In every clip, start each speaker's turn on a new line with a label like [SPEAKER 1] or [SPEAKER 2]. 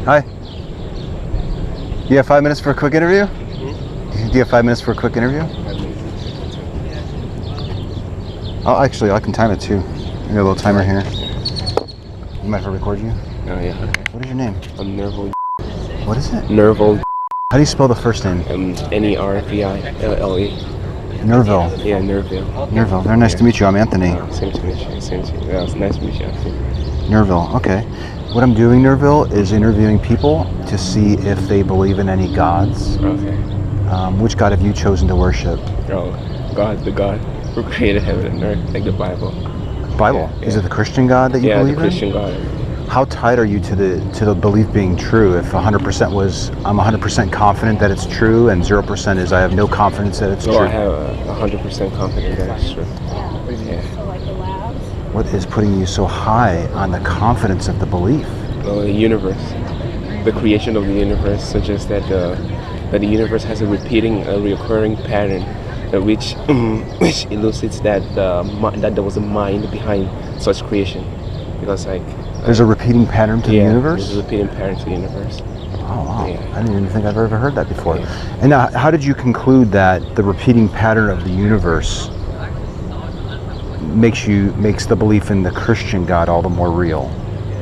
[SPEAKER 1] Hi. Do you have 5 minutes for a quick interview? Do you have 5 minutes for a quick interview? Oh, actually, I can time it too. I got a little timer here. You mind if I record you?
[SPEAKER 2] Oh, yeah, okay.
[SPEAKER 1] What is your name?
[SPEAKER 2] I'm Nerville.
[SPEAKER 1] What is it?
[SPEAKER 2] Nerville.
[SPEAKER 1] How do you spell the first name?
[SPEAKER 2] Nerville.
[SPEAKER 1] Nerville.
[SPEAKER 2] Yeah, Nerville.
[SPEAKER 1] Nerville. Very nice to meet you. I'm Anthony.
[SPEAKER 2] Same to meet you. Same to you. Yeah, it's nice to meet you.
[SPEAKER 1] Nerville. Okay. What I'm doing, Nerville, is interviewing people to see if they believe in any gods.
[SPEAKER 2] Okay.
[SPEAKER 1] Which god have you chosen to worship?
[SPEAKER 2] Oh, God, the God who created heaven and earth, like the Bible.
[SPEAKER 1] Bible.
[SPEAKER 2] Yeah.
[SPEAKER 1] Is it the Christian God that you believe in?
[SPEAKER 2] Yeah, the Christian God.
[SPEAKER 1] How tied are you to the belief being true? If 100% was, I'm 100% confident that it's true, and 0% is I have no confidence that it's true.
[SPEAKER 2] I have 100% confidence that it's true. Yeah.
[SPEAKER 1] What is putting you so high on the confidence of the belief?
[SPEAKER 2] Well, the universe, the creation of the universe suggests that the universe has a recurring pattern, which elucidates that there was a mind behind such creation, because
[SPEAKER 1] there's a repeating pattern to the universe?
[SPEAKER 2] There's a repeating pattern to the universe.
[SPEAKER 1] Oh, wow.
[SPEAKER 2] Yeah.
[SPEAKER 1] I didn't even think I've ever heard that before.
[SPEAKER 2] Yeah.
[SPEAKER 1] And now, how did you conclude that the repeating pattern of the universe makes the belief in the Christian God all the more real?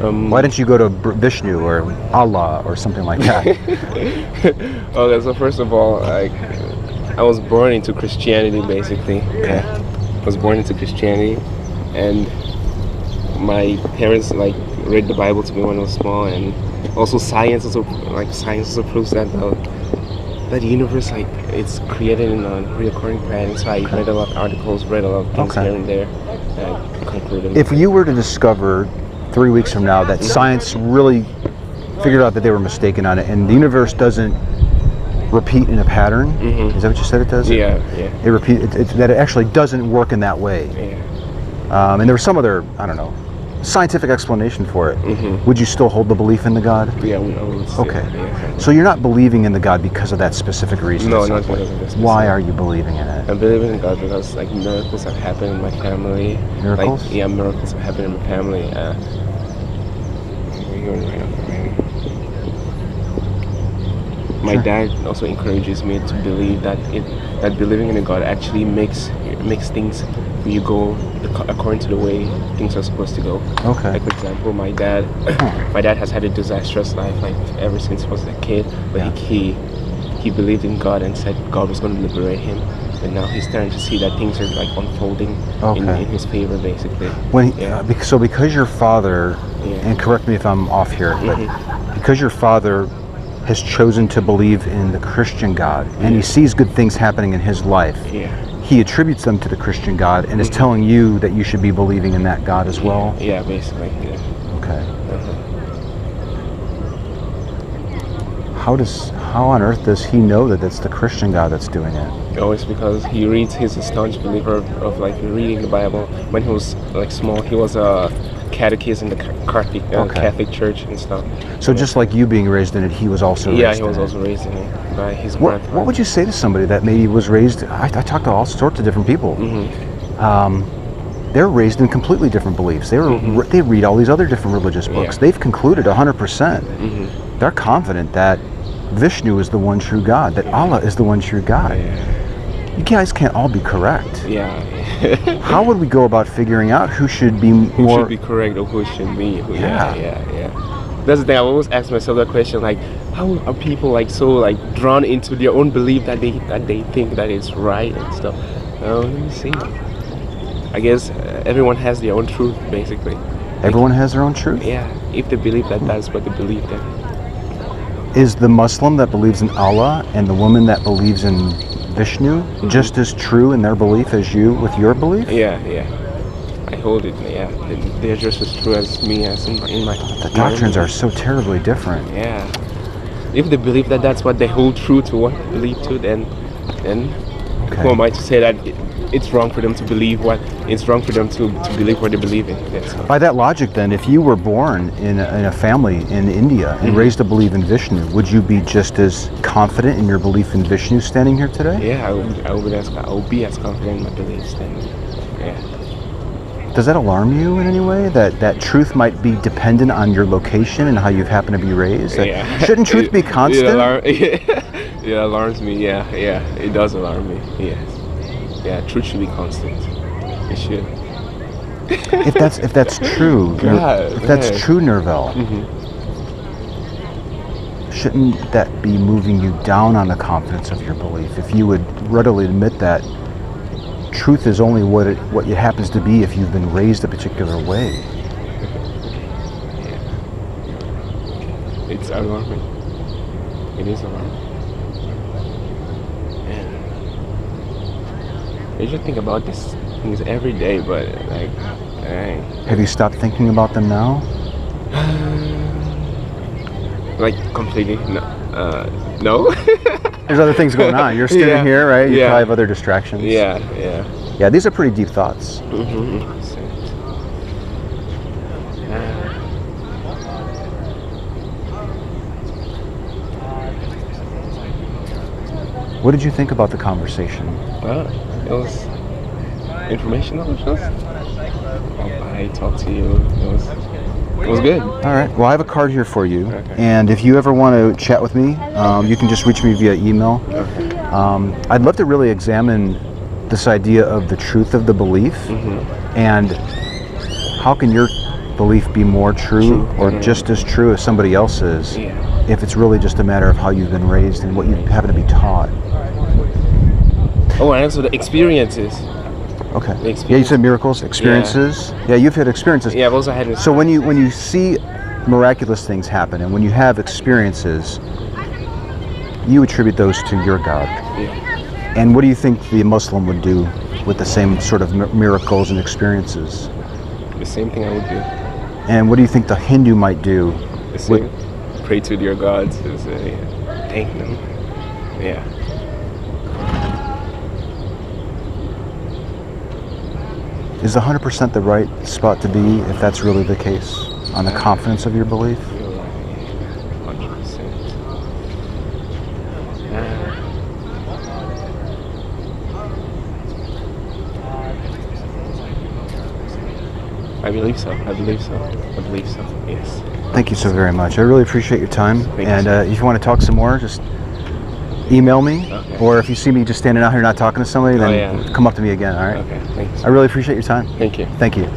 [SPEAKER 1] Why didn't you go to Vishnu or Allah or something like that?
[SPEAKER 2] Okay, so first of all, I was born into Christianity, basically.
[SPEAKER 1] Okay.
[SPEAKER 2] I was born into Christianity, and my parents read the Bible to me when I was small, and also science also proves that the universe it's created in a recurring pattern. So I read a lot of articles, read a lot of things here and there, and I concluded.
[SPEAKER 1] If you were to discover 3 weeks from now that science really figured out that they were mistaken on it, and the universe doesn't repeat in a pattern, is that what you said it does?
[SPEAKER 2] Yeah.
[SPEAKER 1] That it actually doesn't work in that way.
[SPEAKER 2] Yeah.
[SPEAKER 1] And there was some other, I don't know, scientific explanation for it. Would you still hold the belief in the God?
[SPEAKER 2] Yeah, I would still,
[SPEAKER 1] okay.
[SPEAKER 2] Yeah.
[SPEAKER 1] So you're not believing in the God because of that specific reason?
[SPEAKER 2] No, not because of that specific.
[SPEAKER 1] Why are you believing in it?
[SPEAKER 2] I'm believing in God because miracles have happened in my family.
[SPEAKER 1] Miracles?
[SPEAKER 2] Miracles have happened in my family. My dad also encourages me to believe that believing in a God actually makes things you go according to the way things are supposed to go.
[SPEAKER 1] Okay.
[SPEAKER 2] Like, for example, my dad has had a disastrous life ever since he was a kid, but he believed in God and said God was going to liberate him. But now he's starting to see that things are unfolding in his favor, basically.
[SPEAKER 1] So because your father, and correct me if I'm off here, but because your father has chosen to believe in the Christian God, and he sees good things happening in his life, he attributes them to the Christian God and is telling you that you should be believing in that God as well?
[SPEAKER 2] Yeah, basically, yeah.
[SPEAKER 1] Okay. How on earth does he know that it's the Christian God that's doing it?
[SPEAKER 2] Oh, it's because he's a staunch believer of reading the Bible. When he was small, he was a catechist in the Catholic Church and stuff.
[SPEAKER 1] So just like you being raised in it, he was also raised in it? Yeah,
[SPEAKER 2] he was also raised in it by his grandfather.
[SPEAKER 1] What would you say to somebody that maybe was raised, I talk to all sorts of different people. They're raised in completely different beliefs. They read all these other different religious books. They've concluded 100%. They're confident that Vishnu is the one true God, that Allah is the one true God. You guys can't all be correct. How would we go about figuring out who should be more...
[SPEAKER 2] Who should be correct or who should be? Yeah. That's the thing. I always ask myself that question, how are people so drawn into their own belief that they think that it's right and stuff? Let me see. I guess everyone has their own truth, basically.
[SPEAKER 1] Everyone has their own truth?
[SPEAKER 2] Yeah, if they believe that that's what they believe then.
[SPEAKER 1] Is the Muslim that believes in Allah and the woman that believes in Vishnu just as true in their belief as you with your belief?
[SPEAKER 2] Yeah. I hold it, They're just as true as me as in my...
[SPEAKER 1] The doctrines are so terribly different.
[SPEAKER 2] Yeah. If they believe that that's what they hold true to, what they believe to, then who am I to say that it's wrong for them to believe what they believe in?
[SPEAKER 1] By that logic, then, if you were born in a family in India and raised to believe in Vishnu, would you be just as confident in your belief in Vishnu standing here today?
[SPEAKER 2] Yeah, I would be as confident in my beliefs then. Yeah.
[SPEAKER 1] Does that alarm you in any way? That truth might be dependent on your location and how you happen to be raised? Shouldn't truth be constant?
[SPEAKER 2] It alarms me. Yeah. It does alarm me. Yes. Yeah, truth should be constant. It should.
[SPEAKER 1] If that's true, true, Nerville, shouldn't that be moving you down on the confidence of your belief? If you would readily admit that truth is only what it happens to be if you've been raised a particular way.
[SPEAKER 2] Yeah. It's alarming. It is alarming. And I just think about these things every day, but like, dang.
[SPEAKER 1] Have you stopped thinking about them now?
[SPEAKER 2] Like completely? No.
[SPEAKER 1] There's other things going on. You're a student here, right? You probably have other distractions.
[SPEAKER 2] Yeah.
[SPEAKER 1] Yeah, these are pretty deep thoughts. What did you think about the conversation?
[SPEAKER 2] It was informational. I talked to you. It was good.
[SPEAKER 1] All right. Well, I have a card here for you.
[SPEAKER 2] Okay.
[SPEAKER 1] And if you ever want to chat with me, you can just reach me via email.
[SPEAKER 2] Okay.
[SPEAKER 1] I'd love to really examine this idea of the truth of the belief and how can your belief be more true or just as true as somebody else's if it's really just a matter of how you've been raised and what you happen to be taught.
[SPEAKER 2] Oh, and also the experiences.
[SPEAKER 1] Okay. Yeah, you said miracles, experiences. Yeah, you've had experiences.
[SPEAKER 2] Yeah, I've also had.
[SPEAKER 1] So when you see miraculous things happen and when you have experiences, you attribute those to your God.
[SPEAKER 2] Yeah.
[SPEAKER 1] And what do you think the Muslim would do with the same sort of miracles and experiences?
[SPEAKER 2] The same thing I would do.
[SPEAKER 1] And what do you think the Hindu might do?
[SPEAKER 2] The same. Pray to their gods. Thank them. Yeah.
[SPEAKER 1] Is 100% the right spot to be if that's really the case, on the confidence of your belief?
[SPEAKER 2] 100%. I believe so. Yes.
[SPEAKER 1] Thank you so very much. I really appreciate your time.
[SPEAKER 2] Thank
[SPEAKER 1] and
[SPEAKER 2] you,
[SPEAKER 1] if you want to talk some more, just email me.
[SPEAKER 2] Okay.
[SPEAKER 1] Or if you see me just standing out here not talking to somebody, then come up to me again, all right?
[SPEAKER 2] Okay, thanks.
[SPEAKER 1] I really appreciate your time.
[SPEAKER 2] Thank you.
[SPEAKER 1] Thank you.